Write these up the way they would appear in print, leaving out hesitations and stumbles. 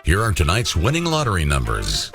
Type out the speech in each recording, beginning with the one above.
Here are tonight's winning lottery numbers.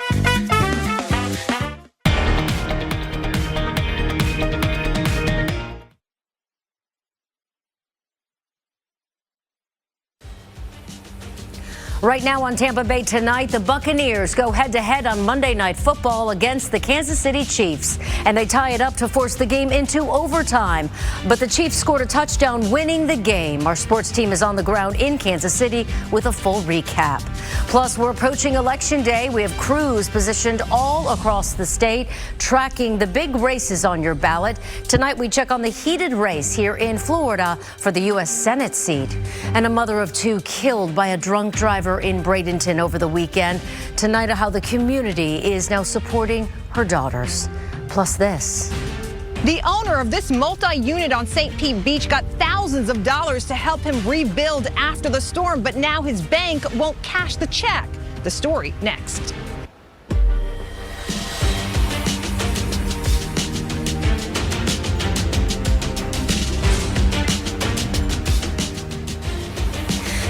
Right now on Tampa Bay tonight, the Buccaneers go head-to-head on Monday Night Football against the Kansas City Chiefs, and they tie it up to force the game into overtime. But the Chiefs scored a touchdown, winning the game. Our sports team is on the ground in Kansas City with a full recap. Plus, we're approaching Election Day. We have crews positioned all across the state, tracking the big races on your ballot. Tonight, we check on the heated race here in Florida for the U.S. Senate seat. And a mother of two killed by a drunk driver in Bradenton over the weekend. Tonight, how the community is now supporting her daughters. Plus this. The owner of this multi-unit on St. Pete Beach got thousands of dollars to help him rebuild after the storm, but now his bank won't cash the check. The story next.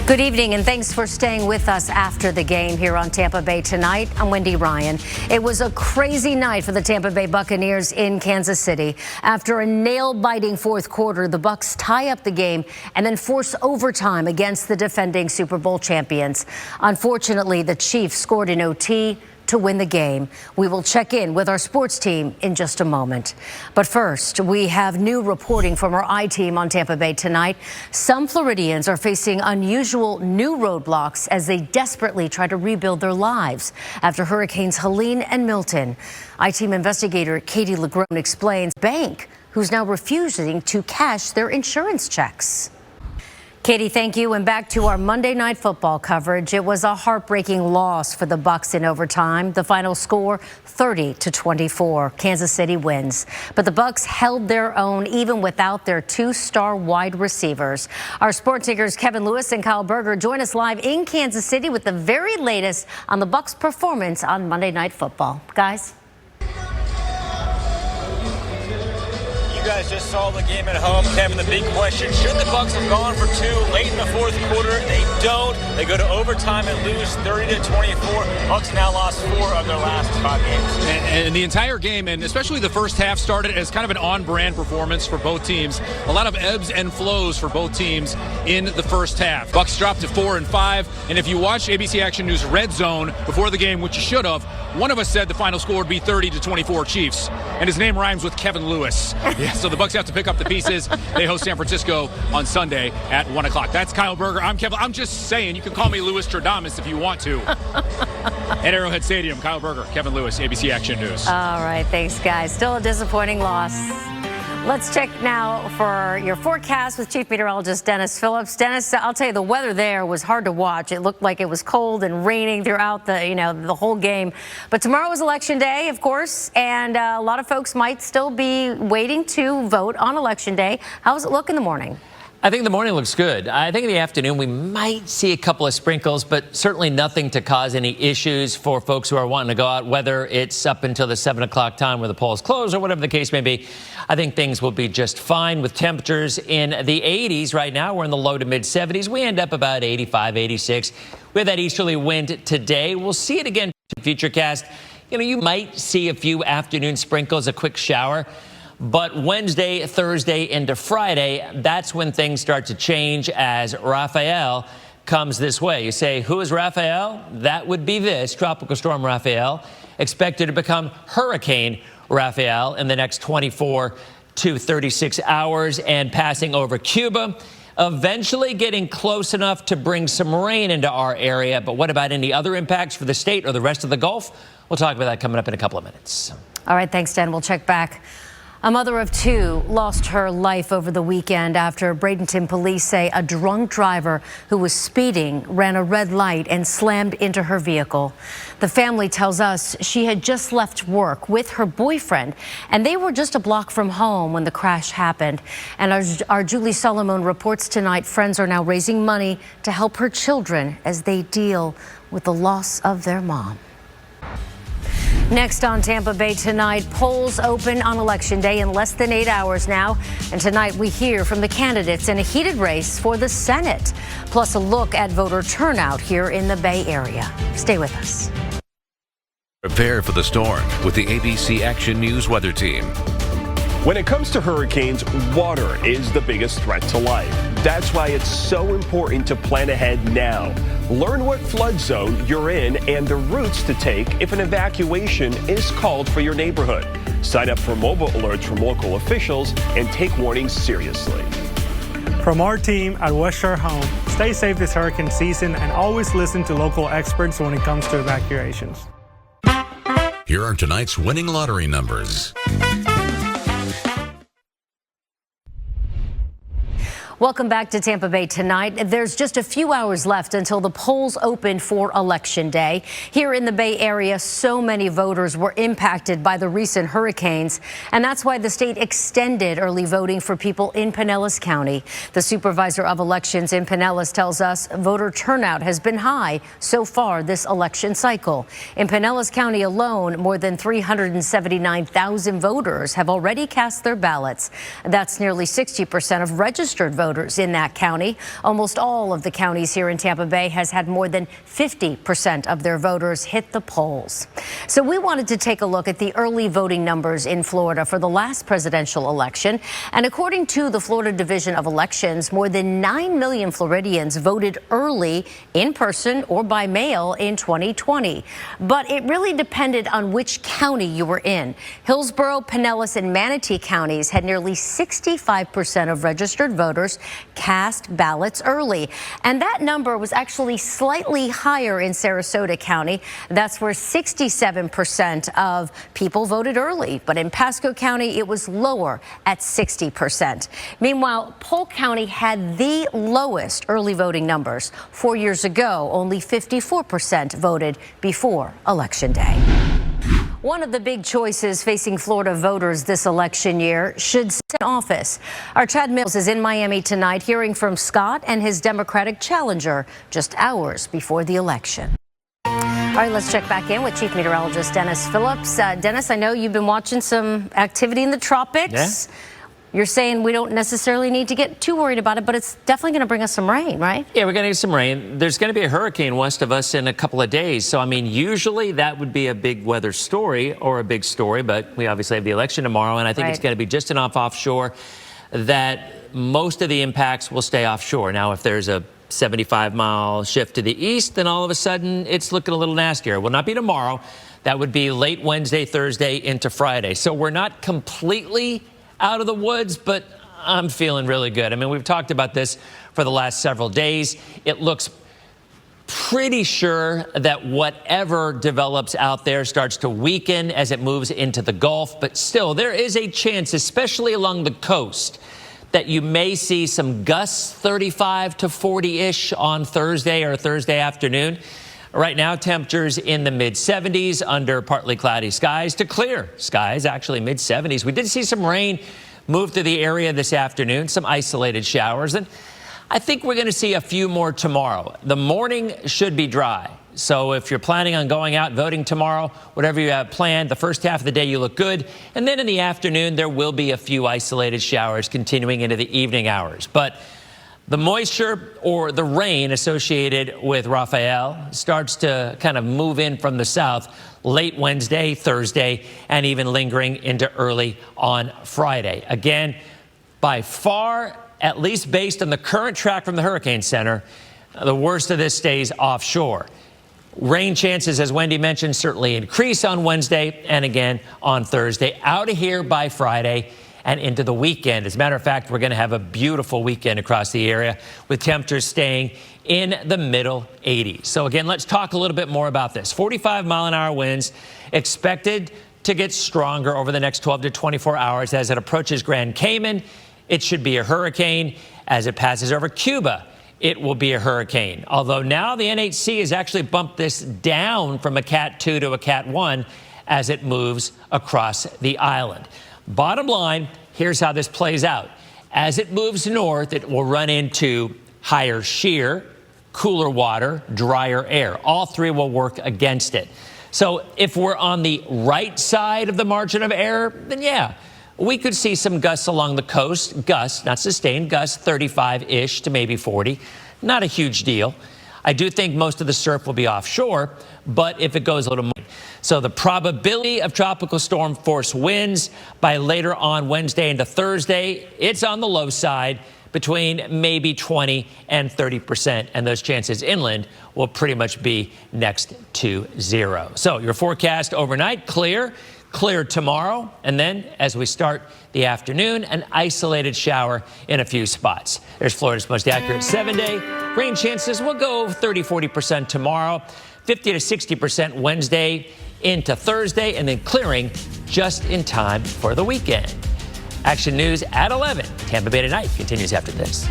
Good evening, and thanks for staying with us after the game here on Tampa Bay Tonight. I'm Wendy Ryan. It was a crazy night for the Tampa Bay Buccaneers in Kansas City. After a nail-biting fourth quarter, the Bucs tie up the game and then force overtime against the defending Super Bowl champions. Unfortunately, the Chiefs scored in OT to win the game. We will check in with our sports team in just a moment. But first, we have new reporting from our I-team on Tampa Bay Tonight. Some Floridians are facing unusual new roadblocks as they desperately try to rebuild their lives after Hurricanes Helene and Milton. I-team investigator Katie Legrone explains bank who's now refusing to cash their insurance checks. Katie, thank you. And back to our Monday Night Football coverage. It was a heartbreaking loss for the Bucs in overtime. The final score, 30-24. Kansas City wins. But the Bucs held their own even without their two-star wide receivers. Our sports anchors Kevin Lewis and Kyle Berger join us live in Kansas City with the very latest on the Bucs' performance on Monday Night Football. Guys? You guys just saw the game at home. Kevin, the big question, should the Bucs have gone for two late in the fourth quarter? They don't. They go to overtime and lose 30-24. Bucs now lost 4 of their last 5 games. And the entire game, and especially the first half, started as kind of an on-brand performance for both teams. A lot of ebbs and flows for both teams in the first half. Bucs dropped to 4-5, and if you watch ABC Action News Red Zone before the game, which you should have, one of us said the final score would be 30-24 Chiefs, and his name rhymes with Kevin Lewis. Yeah, so the Bucs have to pick up the pieces. They host San Francisco on Sunday at 1 o'clock. That's Kyle Berger. I'm Kevin. I'm just saying, you can call me Louis Stradamus if you want to. At Arrowhead Stadium, Kyle Berger, Kevin Lewis, ABC Action News. All right, thanks, guys. Still a disappointing loss. Let's check now for your forecast with Chief Meteorologist Dennis Phillips. Dennis, I'll tell you, the weather there was hard to watch. It looked like it was cold and raining throughout the whole game. But tomorrow is Election Day, of course, and a lot of folks might still be waiting to vote on Election Day. How does it look in the morning? I think the morning looks good. I think in the afternoon we might see a couple of sprinkles, but certainly nothing to cause any issues for folks who are wanting to go out, whether it's up until the 7 o'clock time where the polls close or whatever the case may be. I think things will be just fine with temperatures in the 80s. Right now we're in the low to mid 70s. We end up about 85, 86. We have that easterly wind today. We'll see it again in Futurecast. You might see a few afternoon sprinkles, a quick shower. But Wednesday, Thursday into Friday, that's when things start to change as Rafael comes this way. You say, who is Rafael? That would be this, Tropical Storm Rafael, expected to become Hurricane Rafael in the next 24 to 36 hours and passing over Cuba, eventually getting close enough to bring some rain into our area. But what about any other impacts for the state or the rest of the Gulf? We'll talk about that coming up in a couple of minutes. All right, thanks, Dan. We'll check back. A mother of two lost her life over the weekend after Bradenton police say a drunk driver who was speeding ran a red light and slammed into her vehicle. The family tells us she had just left work with her boyfriend, and they were just a block from home when the crash happened. And our Julie Solomon reports tonight friends are now raising money to help her children as they deal with the loss of their mom. Next on Tampa Bay tonight, polls open on Election Day in less than 8 hours now. And tonight we hear from the candidates in a heated race for the Senate. Plus a look at voter turnout here in the Bay Area. Stay with us. Prepare for the storm with the ABC Action News weather team. When it comes to hurricanes, water is the biggest threat to life. That's why it's so important to plan ahead now. Learn what flood zone you're in and the routes to take if an evacuation is called for your neighborhood. Sign up for mobile alerts from local officials and take warnings seriously. From our team at West Shore Home, stay safe this hurricane season and always listen to local experts when it comes to evacuations. Here are tonight's winning lottery numbers. Welcome back to Tampa Bay tonight. There's just a few hours left until the polls open for Election Day. Here in the Bay Area, so many voters were impacted by the recent hurricanes, and that's why the state extended early voting for people in Pinellas County. The supervisor of elections in Pinellas tells us voter turnout has been high so far this election cycle. In Pinellas County alone, more than 379,000 voters have already cast their ballots. That's nearly 60% of registered voters in that county. Almost all of the counties here in Tampa Bay has had more than 50% of their voters hit the polls. So we wanted to take a look at the early voting numbers in Florida for the last presidential election. And according to the Florida Division of Elections, more than 9 million Floridians voted early in person or by mail in 2020. But it really depended on which county you were in. Hillsborough, Pinellas, and Manatee counties had nearly 65% of registered voters cast ballots early. And that number was actually slightly higher in Sarasota County. That's where 67% of people voted early. But in Pasco County, it was lower at 60%. Meanwhile, Polk County had the lowest early voting numbers. 4 years ago, only 54% voted before Election Day. One of the big choices facing Florida voters this election year should sit in office. Our Chad Mills is in Miami tonight hearing from Scott and his Democratic challenger just hours before the election. All right, let's check back in with Chief Meteorologist Dennis Phillips. Dennis, I know you've been watching some activity in the tropics. Yeah. You're saying we don't necessarily need to get too worried about it, but it's definitely going to bring us some rain, right? Yeah, we're going to get some rain. There's going to be a hurricane west of us in a couple of days. So, I mean, usually that would be a big weather story or a big story, but we obviously have the election tomorrow, and I think it's going to be just enough offshore that most of the impacts will stay offshore. Now, if there's a 75-mile shift to the east, then all of a sudden it's looking a little nastier. It will not be tomorrow. That would be late Wednesday, Thursday into Friday. So we're not completely out of the woods, but I'm feeling really good. I mean, we've talked about this for the last several days. It looks pretty sure that whatever develops out there starts to weaken as it moves into the Gulf. But still, there is a chance, especially along the coast, that you may see some gusts 35 to 40-ish on Thursday or Thursday afternoon. Right now, temperatures in the mid-70s under partly cloudy skies to clear skies, actually mid-70s. We did see some rain move through the area this afternoon, some isolated showers. And I think we're going to see a few more tomorrow. The morning should be dry. So if you're planning on going out voting tomorrow, whatever you have planned, the first half of the day you look good. And then in the afternoon, there will be a few isolated showers continuing into the evening hours. But the moisture or the rain associated with Rafael starts to kind of move in from the south late Wednesday, Thursday, and even lingering into early on Friday. Again, by far, at least based on the current track from the Hurricane Center, the worst of this stays offshore. Rain chances, as Wendy mentioned, certainly increase on Wednesday and again on Thursday. Out of here by Friday and into the weekend. As a matter of fact, we're going to have a beautiful weekend across the area with temperatures staying in the middle 80s. So again, let's talk a little bit more about this. 45-mile-an-hour winds expected to get stronger over the next 12 to 24 hours as it approaches Grand Cayman. It should be a hurricane. As it passes over Cuba, it will be a hurricane. Although now the NHC has actually bumped this down from a Cat 2 to a Cat 1 as it moves across the island. Bottom line, here's how this plays out. As it moves north, it will run into higher shear, cooler water, drier air. All three will work against it. So if we're on the right side of the margin of error, then yeah, we could see some gusts along the coast. Gusts, not sustained, gusts 35-ish to maybe 40. Not a huge deal. I do think most of the surf will be offshore, but if it goes a little more. So the probability of tropical storm force winds by later on Wednesday into Thursday, it's on the low side, between maybe 20 and 30%. And those chances inland will pretty much be next to zero. So your forecast overnight, clear tomorrow. And then as we start the afternoon, an isolated shower in a few spots. There's Florida's most accurate 7-day. Rain chances will go 30-40% tomorrow, 50 to 60% Wednesday into Thursday, and then clearing just in time for the weekend. Action News at 11. Tampa Bay Tonight continues after this.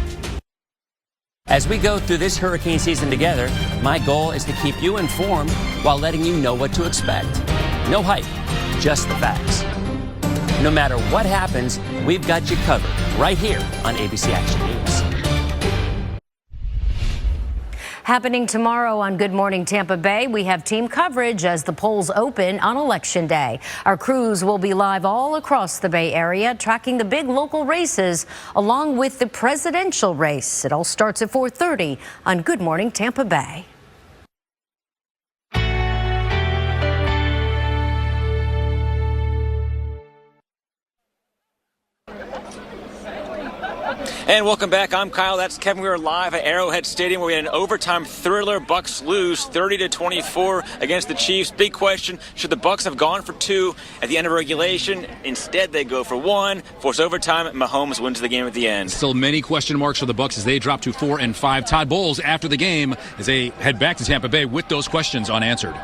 As we go through this hurricane season together, my goal is to keep you informed while letting you know what to expect. No hype, just the facts. No matter what happens, we've got you covered right here on ABC Action News. Happening tomorrow on Good Morning Tampa Bay, we have team coverage as the polls open on Election Day. Our crews will be live all across the Bay Area, tracking the big local races along with the presidential race. It all starts at 4:30 on Good Morning Tampa Bay. And welcome back. I'm Kyle. That's Kevin. We are live at Arrowhead Stadium where we had an overtime thriller. Bucks lose 30-24 against the Chiefs. Big question, should the Bucks have gone for 2 at the end of regulation? Instead, they go for 1, force overtime. Mahomes wins the game at the end. Still many question marks for the Bucks as they drop to 4-5. Todd Bowles after the game as they head back to Tampa Bay with those questions unanswered.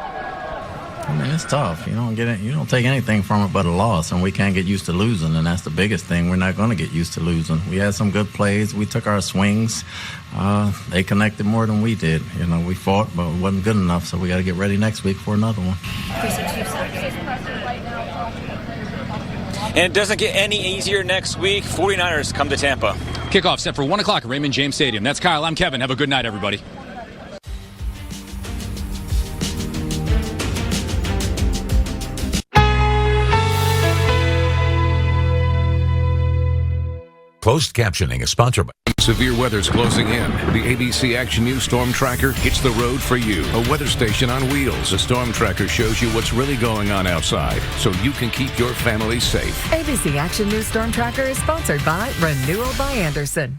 I mean, it's tough. You don't take anything from it but a loss, and we can't get used to losing, and that's the biggest thing. We're not going to get used to losing. We had some good plays. We took our swings. They connected more than we did. We fought, but it wasn't good enough, so we got to get ready next week for another one. And it doesn't get any easier next week. 49ers come to Tampa. Kickoff set for 1 o'clock at Raymond James Stadium. That's Kyle. I'm Kevin. Have a good night, everybody. Closed captioning is sponsored by severe weather's closing in. The ABC Action News Storm Tracker hits the road for you. A weather station on wheels. The Storm Tracker shows you what's really going on outside so you can keep your family safe. ABC Action News Storm Tracker is sponsored by Renewal by Anderson.